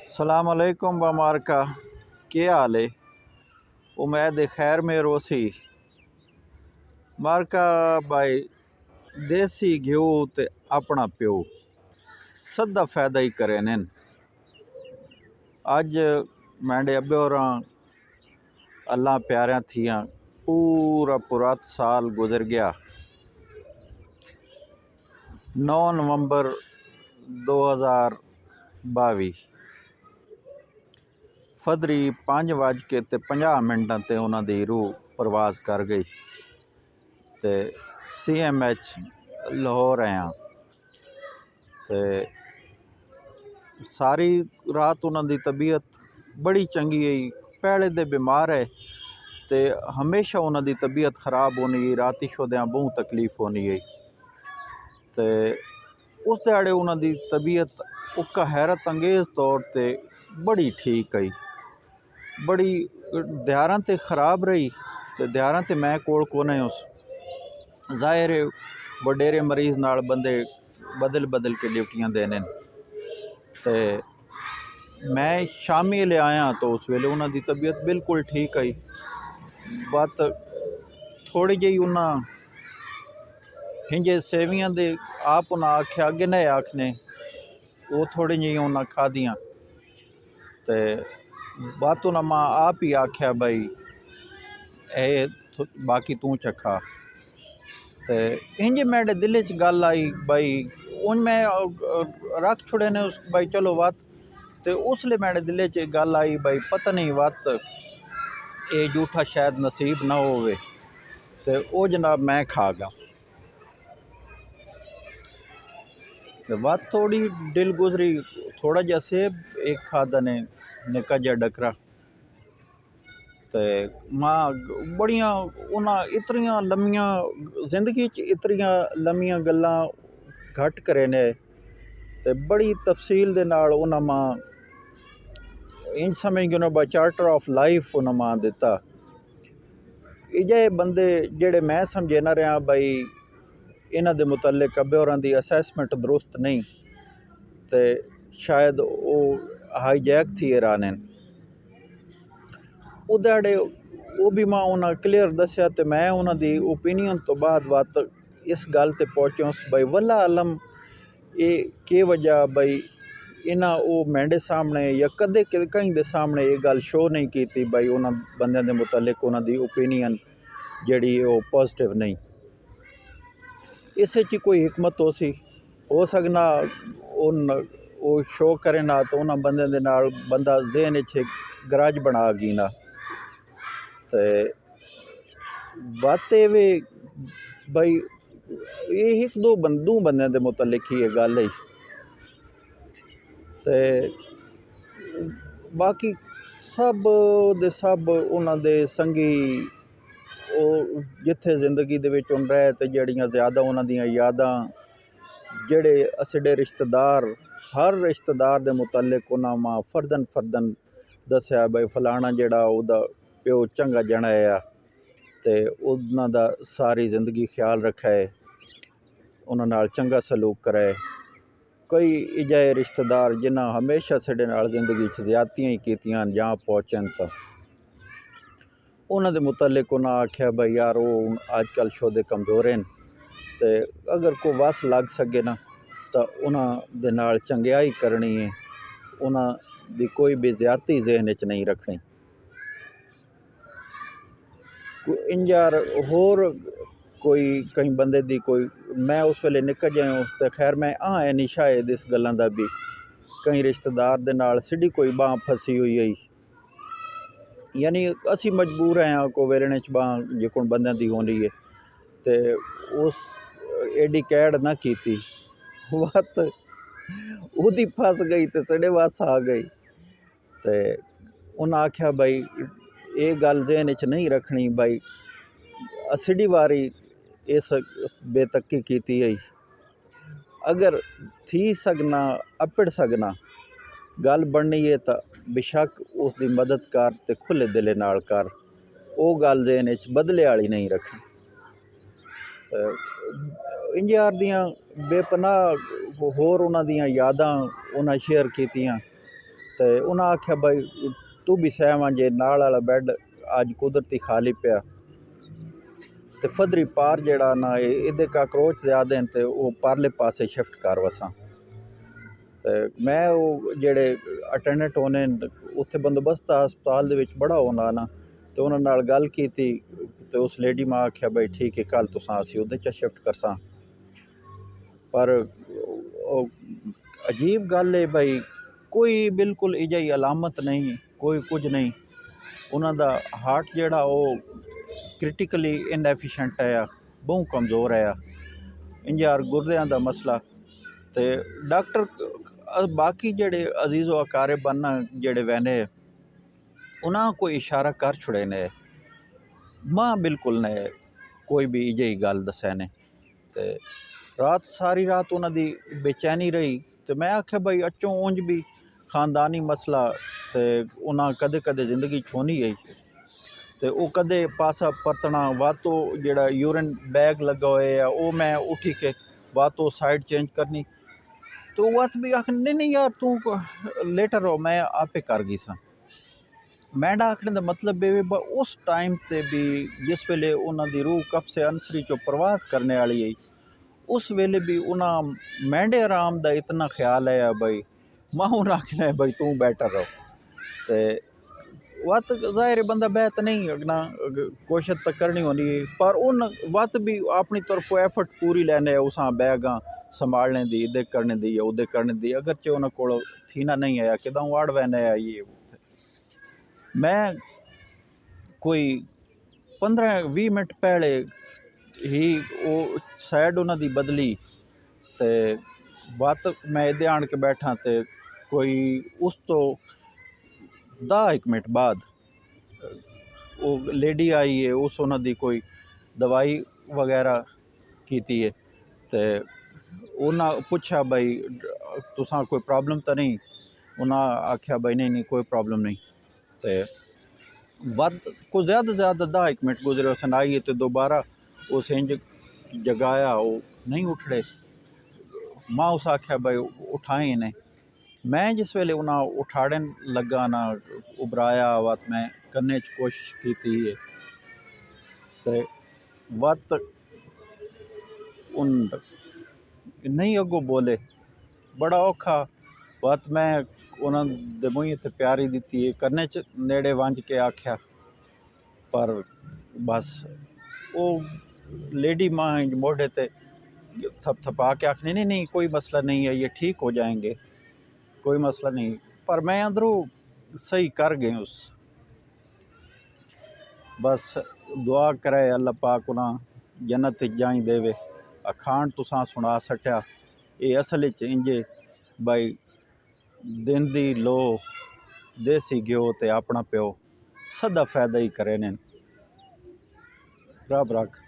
सलाम अलैकुम बमारका के हाल है। उम्मीद खैर में रोसी मारका भाई देसी घ्यू ते अपना प्यो सदा फायदा ही करे न। अज मैंडे अब्बे और अल्लाह प्यारियां थियां पूरा पुरात साल गुजर गया। 9 नवंबर 2022 फदरी 5:50 ते उन्हां दी रूह परवाज़ कर गई ते CMH लाहौर आया ते सारी रात उन्हां दी तबीयत बड़ी चंगी है। पहले दे बीमार है ते हमेशा उन्हां दी तबीयत खराब होनी है, राती शोदियां बहुत तकलीफ होनी है। ते उस दिहाड़े उन्हां दी तबीयत उक्का हैरत अंगेज़ तौर ते बड़ी ठीक आई। बड़ी ध्यारां ते खराब रही ते ध्यारां ते मैं कोल कोने उस ज़ाहिर है वडेरे मरीज़ नाल बंदे बदल बदल के ड्यूटियां देने ते मैं शामी ले आया तो उस वेले उन्हां दी तबीयत बिल्कुल ठीक आई। बत थोड़ी जी उन्हां हिंजे सेवियां दे आप उन्हां आख्या अगे नहीं आखने वो थोड़ी जी उन्हां खादियां ते बात उन्हां मां आप ही आख्या भाई बाकी तू चखा। ते इंज मेरे दिल च गल आई भाई उन मैं रख छुड़े ने उस भाई चलो वत ते उसले मेरे दिल च गल आई भाई पता नहीं वत ये जूठा शायद नसीब ना होवे ते ओ जनाब मैं खा गया। ते वत थोड़ी दिल गुजरी थोड़ा जा सेब एक खादा ने निक्का जा डकरा ते मां बड़ियां उन्हां इतरियां लम्मियां जिंदगी च इतरियां लम्मियां गल्लां घट करे ने ते बड़ी तफसील दे नाल उन्हां मां इंज समझ गए बाई चार्टर ऑफ लाइफ उन्हां मां दिता। इजे बंदे जेड़े मैं समझे ना रहा भाई इन्हां दे मुतल्लिक अब्बे होरां दी असैसमेंट दुरुस्त नहीं ते शायद वो हाईजैक थी राने उदाड़े वो भी मां उन्हां क्लियर दस्या ते मैं उन्हां दी ओपीनियन तो बाद वत इस गल ते पहुंचुस भाई वल्ला आलम ये के वजह भाई इन्हां वो मेंढे सामने या कदे कहीं दे सामने ये गल शो नहीं की भाई उन्हां बंदे दे मुतल्लिक उन्हां दी ओपीनियन जेड़ी वो पॉजिटिव नहीं। इस कोई हिकमत हो सकना उन वो शो करे ना तो उन्हां बंदे दे नाल बंदा जहन च गराज बना गई ना ते बात वे भाई ये एक दो बंदे दे मुतल्लिक ही ये गल है ते बाकी सब दे सब उन्हां दे संगी वो जिथे जिंदगी दे विच उन रहे ते जड़ियां ज़्यादा उन्हां दियां यादां जेड़े असडे रिश्तेदार हर रिश्तेदार दे मुतल्लिक उन्हां मां फर्दन दस्या भाई फलाना जेड़ा उहदा प्यो चंगा जना है ते उन्हां दा सारी जिंदगी ख्याल रखे उन्हां नाल चंगा सलूक करे। कई इजाए रिश्तेदार जिन्हां हमेशा साडे नाल जिंदगी च ज़्यादतियां ही कीतियां जां पहुँचन तो उन्हां दे मुतल्लिक उन्हां आख्या भाई यार वो अजकल शोदे कमज़ोर हैं ते अगर कोई वस लग सके ना तो उन्हां दे नाल चंगियाई करनी है उन्हां दी कोई भी ज़्यादती जहन च नहीं रखनी। इंजार होर कोई कई बंदे दी कोई मैं उस वेले निकल जाए उस ते खैर मैं है नहीं शायद इस गल्लां दा भी कई रिश्तेदार दे नाल सिटी कोई बांह फसी हुई है यानी असी मजबूर हैं को वेरने च बांह जो बंदे दी होनी है ते उस एडी कैड़ ना की वत उदी फस गई तो सड़े वास आ गई ते उन्हें आख्या भाई ये गल जहन च नहीं रखनी भाई असड़ी वारी इस बेतकी की है अगर थी सकना अपड़ सकना गल बननी है तो बेशक उसकी मदद कर ते खुले दिले नाल कर वो गल जहन च बदले वाली नहीं रखनी। इंजार दियां बेपनाह होर उन्हां दियां यादां उन्हां शेयर कीतियां ते उन्हें आख्या भाई तू भी सहमा जे नाल वाला बैड अज कुदरती खाली पिया ते फदरी पार जेड़ा ना इहदे काकरोच ज़्यादा न ते वो परले पासे शिफ्ट कर वसां। ते मैं वो जेड़े अटेंडेंट होने उत्थे बंदोबस्त हस्पताल दे विच बड़ा होना ना, ते उन्हां नाल गल कीती ते उस लेडी मां आख्या भाई ठीक है कल तुसां असीं उहदे च शिफ्ट करसां। पर अजीब गल है भाई कोई बिल्कुल इजही अलामत नहीं, कोई कुछ नहीं। उन्हां दा हार्ट जेड़ा वो क्रिटिकली इनएफिशेंट है, बहुत कमज़ोर है, इंजार गुरदियां दा मसला। ते डॉक्टर बाकी जेड़े अजीज़ो अकारे बनना जेड़े वहने उन्हां कोई इशारा कर छुड़े ने, मां बिल्कुल ने कोई भी इजही गल दस्सै ने। ते रात सारी रात उन्हां दी बेचैनी रही। तो मैं आख्या भाई अच्चों उंज भी खानदानी मसला ते उन्हां कदे कदे जिंदगी छोनी गई ते वो कदे पासा परतना वातो जेड़ा यूरिन बैग लगा होए है वो मैं उठी के वातो साइड चेंज करनी। तो वत भी आख नहीं नहीं यार तू लेटर रहो मैं आपे कर गई सा। मैंडा आखने का मतलब ये उस टाइम ते भी जिस वेले उन्हां दी रूह कफ से अनसरी चो प्रवास करने वाली है उस वेले भी उन्हां मैंडे आराम का इतना ख्याल है भाई मां उन्हें आखना है भाई तू बैटर रहो। तो वत ज़ाहिर बंदा बैत नहीं अगना कोशिश तो करनी होनी पर उन वत भी अपनी तरफों एफर्ट पूरी लैने उस बैगां संभालने दी इधे करने दी या उधे करने दी अगरचे उन्होंने को थी ना नहीं आया कि वाड़ वहने आया ये। मैं कोई 15-20 मिनट पहले ही वो साइड उन्होंने दी बदली तो वत मैं इधे आन के बैठा तो कोई उस तो 10 मिनट बाद वो लेडी आई है उस उन्हों दी कोई दवाई वगैरह की है तो उन्हें पूछा भाई तुसा कोई प्रॉब्लम तो नहीं, उन्हें आख्या भाई नहीं नहीं कोई प्रॉब्लम नहीं। तो वध को ज़्यादा 10 मिनट गुजरे उसन आई है तो दोबारा उस इंज जगाया वो नहीं उठड़े। मां उस आख्या भाई उठाए इन्हें। मैं जिस वेले उन्हें उठाड़न लगा ना उबराया वत मैं करने च कोशिश की है तो वत उन नहीं अगो बोले बड़ा औखा वत मैं उन्होंने मुँह ते प्यारी दी है करने च नेड़े वंज के आख्या पर बस वो लेडी मां मोढ़े ते थपथपा के आखनी नहीं नहीं कोई मसला नहीं है ये ठीक हो जाएंगे कोई मसला नहीं। पर मैं अंदरों सही कर गए उस बस दुआ करे अल्लाह पाक उन्हें जन्नत जाई देवे। अखान तुसां सुना सटिया ये असल च इंजे भाई दिन दी लो देसी घ्यो ते अपना प्यो सदा फायदा ही करे ने। रब रख।